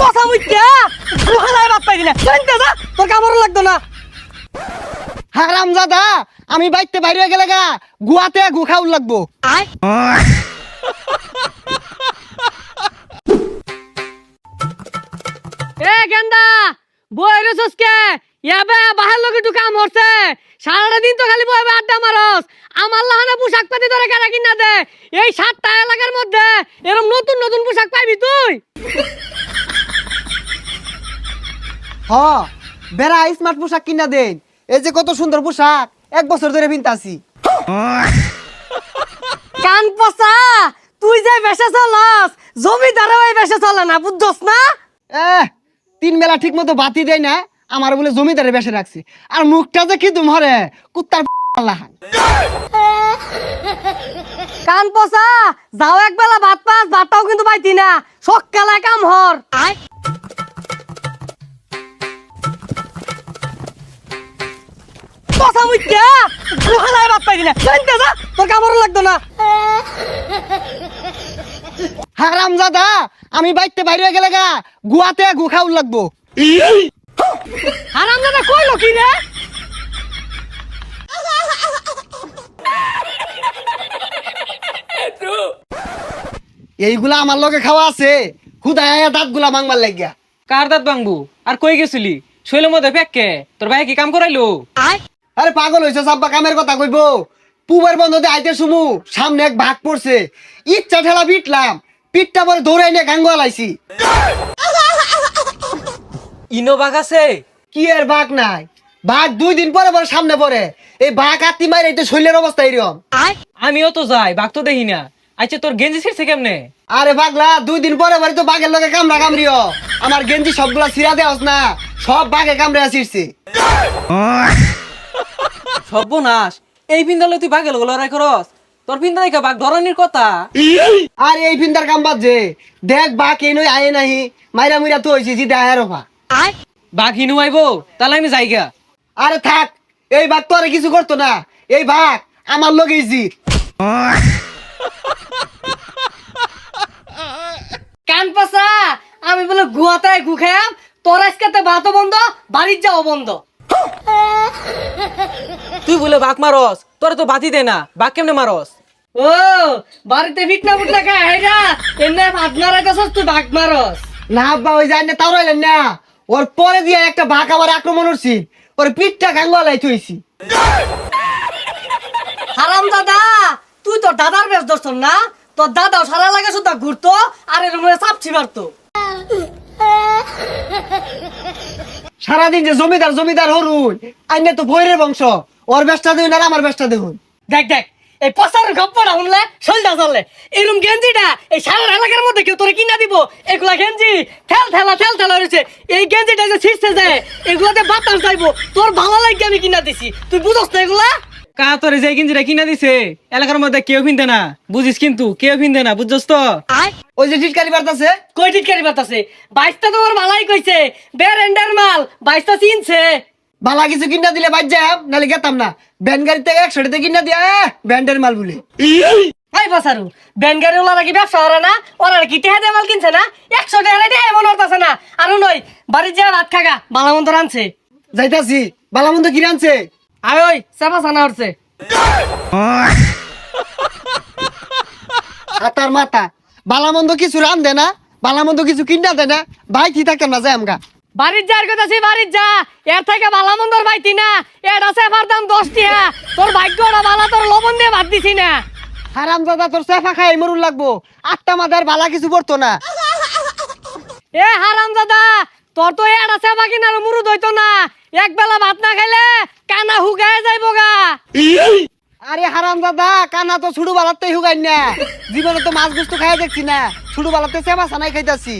কথা মুইতা গুহালায় বাদ পাইলি না শুনতে যা তোর কামড় লাগতো না হারামজাদা আমি বাইতে বাইরে গেলে গা গুয়াতে গু খাউল লাগবো আয় এ গেন্দা বইরে সসকে ইয়াবে বাহার লোকে একটু কাম হচ্ছে সারাটা দিন তো খালি বইবে আড্ডা মারস আমার লাহানে পোশাক পাতি ধরে কেনা কিনা দে এই 7টা এলাকার মধ্যে এরকম নতুন নতুন পোশাক পাইবি তুই হ বেড়া স্মার্ট পোশাক কিনা দেন এই যে কত সুন্দর পোশাক 1 বছর ধরে পিনতাছি কান পচা তুই যে বেশে চলস জমিদারও এই বেশে চলে না বুঝছস না 3 বেলা ঠিক মতো বাতি দেয় না আমার বলে জমিদারে বেশে রাখছি আর মুখটা যে কি তোমারে কুত্তার লাহান কান পচা যাও একবেলা ভাত পাস ভাতটাও কিন্তু পাইতি না সকালে কাম হর আয় পচা মুইতা গুহালায় ভাত পাইতি না শুনতে যা তোর কামড় লাগতো না হারামজাদা আমি বাইতে বাইরে গেলে গা গুয়াতে গু খাউল লাগবো হারামজাদা কইলো কি রে এইগুলা আমার লগে খাওয়া আছে খুদায় দাঁত গুলা মাংবার লাগিয়া কার দাঁত ভাঙবো আর কই গেছিলি শৈলের মধ্যে ফেককে তোর ভাই কি কাম করাইলো আয় আরে পাগল হইছে সাব্বা কামের কথা কইবো পুবের বন্ধতে আইতে শুমু সামনে এক ভাগ পড়ছে ইচ্ছা ঠেলা পিটলাম পিটটা পরে দৌড়াই নিয়ে গাঙ্গ আলাইছি ইনো বাঘ আছে কি এর ভাগ নাই ভাগ 2 দিন পরে পরে সামনে পড়ে এই ভাগ আত্মি মাইরে এটা শৈলের অবস্থা এরকম আয় আমিও তো যাই বাঘ তো দেখি না আচ্ছা তোর গেঞ্জি ছিড়ছে কেমনে আরে পাগলা 2 দিন পরে পরে তো বাঘের লগে কামড়া কামড়িও আমার গেঞ্জি সবগুলা ছিড়া দেওয়াস না সব বাঘে কামড়ে আসিরছে সর্বনাশ এই পিন্দালে তুই বাঘের লড়াই করস তোর পিন্দা দেখা বাঘ ধরনের কথা আর এই ফিন্দার কাম বাজে দেখ বাঘ এই নই আয়ে নাহি মাইরা মুইরা তো হইছি জিদা আয়ের রফা আয় বাঘ হিনু আইবো তাহলে আমি যাইগা আরে থাক এই বাঘ তো আর কিছু করতো না এই বাঘ আমার লগেই জিত কান পচা আমি বলে গুয়াতে গু খাম তোর আজকে ভাতও বন্ধ বাড়ির যাও বন্ধ তুই বলে বাঘ মারস তোর তো বাতি দে না বাঘ কেমনে মারস ও বাড়িতে ফিটনা ফুটনা খায় হেরা এমনি ভাত মারাইতেছস তুই ভাগ মারস না আব্বা ওই যায় না তাও রইলেন না ওর পরে দিয়ে একটা বাঘ আমার আক্রমণ করছি ওর পিঠটা গাঙ্গলাই থইছি হারাম দাদা তুই তোর দাদার বেশ ধরছ না তোর দাদাও সারা লাগে শুধু ঘুরতো আর এর মধ্যে চাপছি মারতো সারাদিন যে জমিদার জমিদার হরুন আইনে তো ভৈরের বংশ ওর বেশটা দেখুন আর আমার বেশটা দেখুন দেখ দেখ এই পচার গপ্পটা শুনলে শৈলটা চললে এরকম গেঞ্জিটা এই সারা এলাকার মধ্যে কেউ তোরে কিনা দিব এগুলা গেঞ্জি ঠেল ঠেলা রয়েছে এই গেঞ্জিটা যে ছিঁড়ছে যায় এগুলাতে বাতাস যাইবো তোর ভালো লাগে আমি কিনা দিছি তুই বুঝস না এগুলা কা তোর যে গেঞ্জিটা কিনা দিছে এলাকার মধ্যে কেউ পিনতে না বুঝিস কিন্তু কেউ পিনতে না বুঝছস তো আয় ওই যে টিটকারি বার্তাছে কই টিটকারি বাতাসে বাইশটা তোমার ভালাই কইছে বেরেন্ডার মাল বাইশটা চিনছে বালা কিছু কিনা দিলে বাদ যাম নালে গেতাম না ব্যান গাড়ি থেকে 100 টাকা কিনা দিয়া ব্যান্ডের মাল বলে হাই বাসারু ব্যানগাড়ি ওলা কি ব্যবসা ওরা না ওরা কি টেহা দিয়ে মাল কিনছে না 100 টাকা দিয়ে এমন হতাছে না আরো নয় বাড়ির যা ভাত খাগা বালামন্ত রানছে যাইতাছি বালামন্দ কি রানছে আয় ওই চাপা চানা হচ্ছে হাতার মাথা বালামন্দ কিছু রান দে না বালামন্দ কিছু কিনা দে না ভাই কি থাকতাম না যাই আমগা বাড়ির যার কথা সে বাড়ির যা এর থেকে বালামন্দর পাইতি না এর আছে আমার দাম 10 টাকা তোর ভাগ্যটা বালা তোর লবণ দিয়ে ভাত দিছি না হারাম দাদা তোর সেফা খাই মরুন লাগবো 8টা মাদার বালা কিছু পড়তো না এ হারাম দাদা তোর তো এর আছে বাকি না মুরুদ হইতো না এক বেলা ভাত না খাইলে কানা হুগায় যাইবো গা আরে হারাম দাদা কানা তো ছুড়ু বালাতে হুগাই না জীবনে তো মাছ গুস্ত খাই দেখছি না ছুড়ু বালাতে সেবা সানাই খাইতাছি